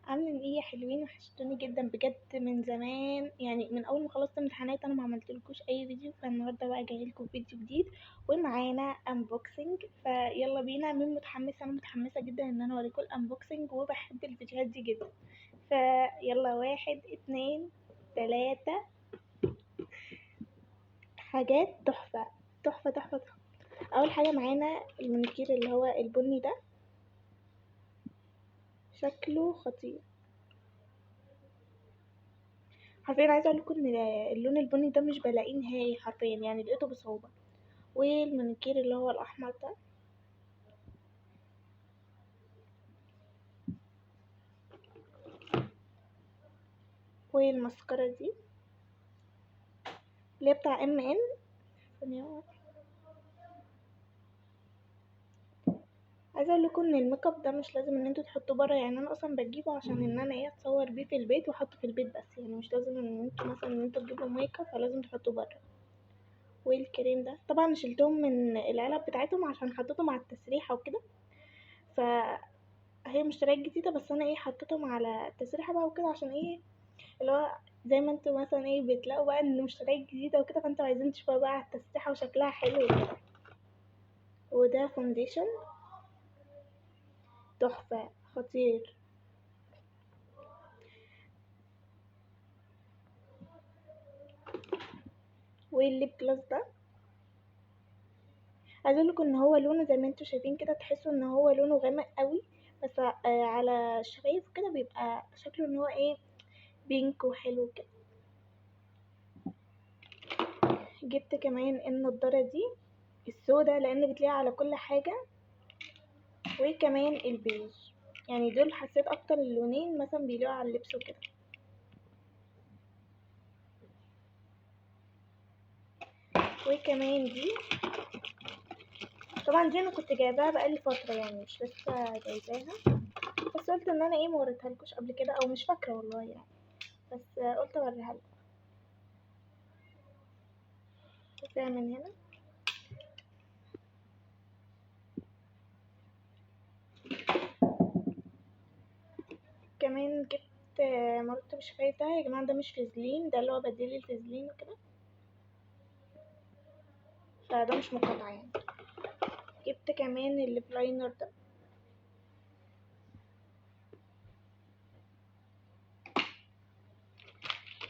عاملين ايه يا حلوين؟ وحشتوني جدا بجد من زمان، يعني من اول ما خلصت امتحانات انا ما عملتلكوش اي فيديو. فالنهارده بقى جايلكم فيديو جديد ومعانا انبوكسنج. فيلا بينا. مين متحمسه؟ انا متحمسه جدا ان انا اوريكم الانبوكسنج وبحب الفيديوهات دي جدا. فيلا، 1 2 3. حاجات تحفه تحفه تحفه تحفه. اول حاجه معانا المونيكير اللي هو البني ده، شكله خطير حرفيا. عايزه اقول لكم ان اللون البني ده مش بلاقيه نهائي حرفيا، يعني لقيته بصعوبه. والمانيكير اللي هو الاحمر ده، والمسكرة دي اللي هي بتاع ان. عايزه اقول لكم ان الميك اب ده مش لازم ان انتوا تحطوه بره، يعني انا اصلا بجيبه عشان ان انا اتصور بيه في البيت واحطه في البيت بس، يعني مش لازم ان انتوا مثلا ان انتوا تجيبوا ميك اب فلازم تحطوه بره. والكريم ده طبعا شلتهم من العلب بتاعتهم عشان حطيتهم على التسريحه وكده، فهي مشتريات جديده بس انا حطيتهم على التسريحه بقى وكده، عشان اللي هو زي ما انتوا مثلا بتلاقوا بقى ان مشتريات جديدة وكده، فانتوا عايزين تشوفوها بقى على التسريحة وشكلها حلو وكده. وده فونديشن تحفة خطير. والليب جلوس ده عايزه اقولكوا ان هو لونه زي ما انتوا شايفين كده، تحسوا ان هو لونه غامق قوي، بس على الشفايف كده بيبقى شكله ان هو بينك وحلو كده. جبت كمان النضارة دي السودا لان بتليق على كل حاجة، وكمان البيج. يعني دول حسيت اكتر اللونين مثلا بيليقوا على اللبس وكده. وكمان دي، طبعا دي انا كنت جايباها بقالي فتره، يعني مش لسه جايباها، بس قلت ان انا ما وريتهالكوش قبل كده او مش فاكره والله يعني، بس قلت اوريها لكم. شايفاها من هنا. كمان جبت مرطب شفايف ده، يا جماعه ده مش فازلين، ده اللي هو بديل الفازلين وكده، فده مش مقاطعه يعني. جبت كمان الليب لاينر ده.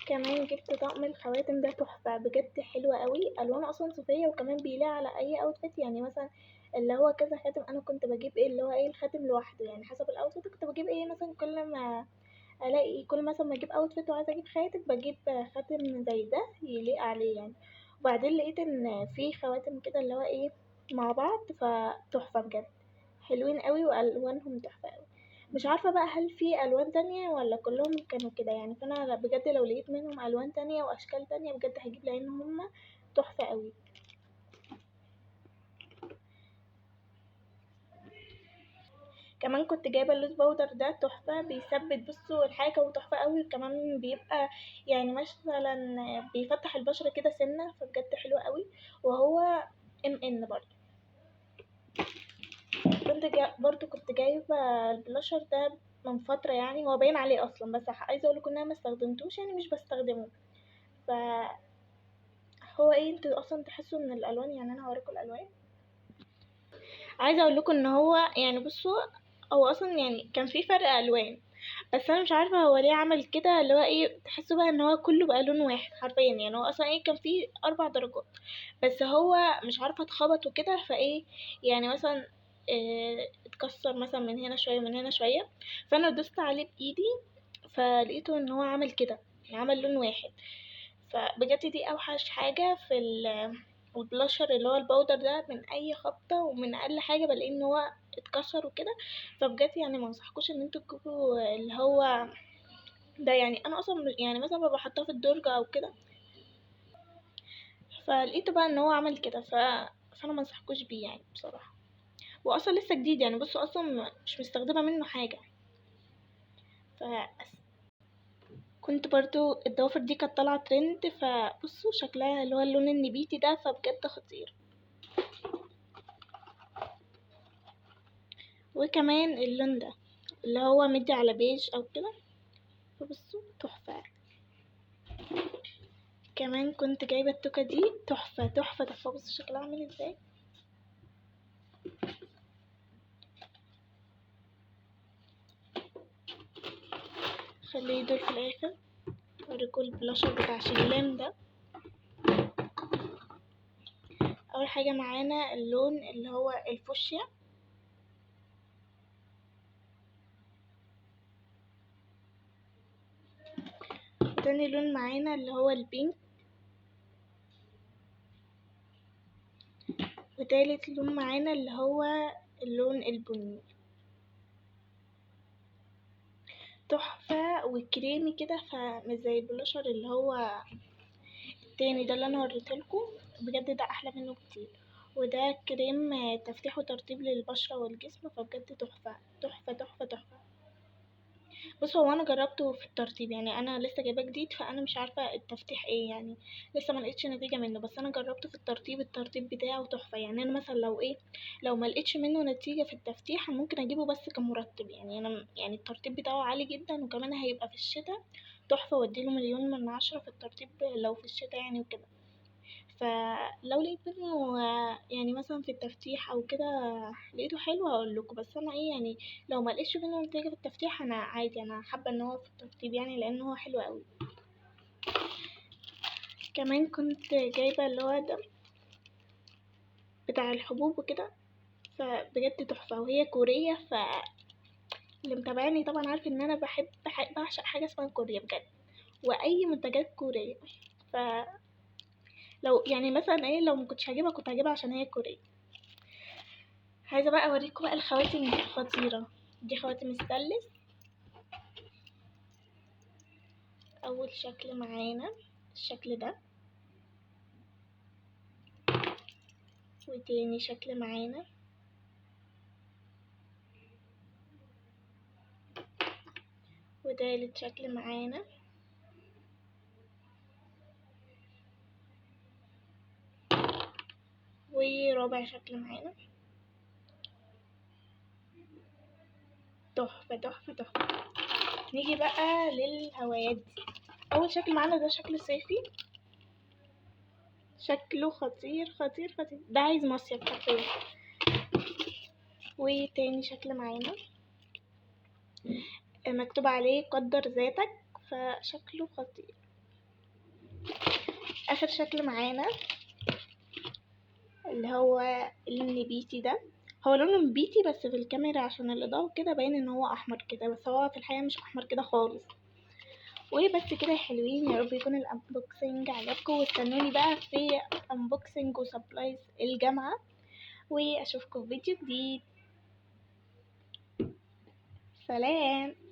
كمان جبت طقم الخواتم ده تحفه بجد، حلوه قوي، الوانه اصلا صوفيه وكمان بيليق على اي اوتفيت، يعني مثلا اللي هو كذا خاتم. انا كنت بجيب اللي هو الخاتم لوحده، يعني حسب الاوتفيت كنت بجيب مثلا كل ما الاقي، كل مثلا ما اجيب اوتفيت وعايزه اجيب خاتم بجيب خاتم زي ده يليق عليه يعني. وبعدين لقيت ان في خواتم كده اللي هو مع بعض، فتحفه بجد، حلوين قوي والوانهم تحفه قوي. مش عارفه بقى هل في الوان تانية ولا كلهم كانوا كده يعني، فانا بجد لو لقيت منهم الوان تانية واشكال تانية بجد هجيب، لان هما تحفه قوي. كمان كنت جايبه اللوز باودر ده تحفه، بيثبت بصوا الحاجه وتحفه قوي، وكمان بيبقى يعني مثلا بيفتح البشره كده سنه، فبجد حلو قوي. وهو برضه برضه كنت جايبه البلاشر ده من فتره، يعني هو باين عليه اصلا، بس عايزه اقول لكم ان انا ما استخدمتوش، يعني مش بستخدمه. ف هو انتوا اصلا تحسوا ان الالوان، يعني انا هوريكم الالوان. عايزه اقول لكم ان هو يعني بصوا، هو اصلا يعني كان في فرق الوان، بس انا مش عارفه هو ليه عمل كده، اللي هو تحسوا بقى ان هو كله بقى لون واحد حرفيا، يعني هو اصلا كان فيه 4 درجات، بس هو مش عارفه اتخبط وكده يعني مثلا اتكسر مثلا من هنا شويه من هنا شويه، فانا دوست عليه بايدي فلقيته ان هو عمل كده، يعني عمل لون واحد. فبجد دي اوحش حاجه في البلاشر اللي هو الباودر ده، من اي خبطه ومن اقل حاجه بلاقي ان هو اتكسر وكده. فبجد يعني ما انصحكوش ان انتوا تجيبوا اللي هو ده، يعني انا اصلا يعني مثلا ببقى حاطاه في الدرج او كده، فلقيته بقى ان هو عمل كده فانا ما انصحكوش بيه يعني بصراحه. واصلا لسه جديد، يعني بصوا اصلا مش مستخدمه منه حاجه. ف كنت برضو الضوافر دي كانت طالعه ترند، فبصوا شكلها اللي هو اللون النبيتي ده، فبجد خطير. وكمان اللون ده اللي هو مدي على بيج او كده، فبصوا تحفة. كمان كنت جايبة التوكة دي تحفة تحفة تحفة، بصوا شكلها عامل ازاي. خليه دول في الاخر. اوريكم البلاشر بتاع شيلان ده. اول حاجة معانا اللون اللي هو الفوشيا، تاني لون معانا اللي هو البينك، وتالت لون معانا اللي هو اللون البني. تحفة وكريمي كده، فمش زي البلاشر اللي هو التاني ده اللي انا وريتلكوا، بجد ده احلى منه كتير. وده كريم تفتيح وترطيب للبشرة والجسم، فبجد تحفة تحفة تحفة تحفة. بص هو انا جربته في الترطيب، يعني انا لسه جايباه جديد فانا مش عارفه التفتيح ايه يعني، لسه ما لقيتش نتيجه منه. بس انا جربته في الترطيب، الترطيب بتاعه تحفه. يعني انا مثلا لو ايه، لو ما لقيتش منه نتيجه في التفتيح ممكن اجيبه بس كمرطب. يعني انا يعني الترطيب بتاعه عالي جدا، وكمان هيبقى في الشتاء تحفه، واديله 1,000,000/10 في الترطيب لو في الشتاء يعني وكده. فلو لقيت منه يعني مثلا في التفتيح او كده لقيته حلو هقول لكم. بس انا ايه يعني، لو ما لقيتش منه نتيجه في التفتيح انا عادي، انا حابه ان هو في الترطيب يعني لان هو حلو قوي. كمان كنت جايبه اللي هو ده بتاع الحبوب وكده، فبجد تحفه وهي كوريه. اللي متابعني طبعا عارف ان انا بعشق حاجه اسمها كوريا بجد، واي منتجات كوريه. ف لو يعني مثلا ايه، لو مكنتش هجيبها كنت هجيبها عشان هي كوريه. عايزه بقى اوريكم بقى الخواتم الخطيره دي، خواتم ستانلس. اول شكل معانا الشكل ده، وتاني شكل معانا، وتالت شكل معانا، ورابع شكل معانا. تحفة تحفة تحفة. نيجي بقى للهوايات دي. اول شكل معانا ده شكل صيفي، شكله خطير خطير خطير، ده عايز مصيف حرفيا. وتاني شكل معانا مكتوب عليه قدر ذاتك، فشكله خطير. اخر شكل معانا اللي هو النبيتي ده، هو لونه نبيتي بس في الكاميرا عشان الاضاءة وكده باين ان هو احمر كده، بس هو في الحقيقة مش احمر كده خالص. وبس كده يا حلوين، يا رب يكون الانبوكسنج عجبكم، واستنوني بقى في انبوكسنج وسبلايز الجامعة، واشوفكم في فيديو جديد. سلام.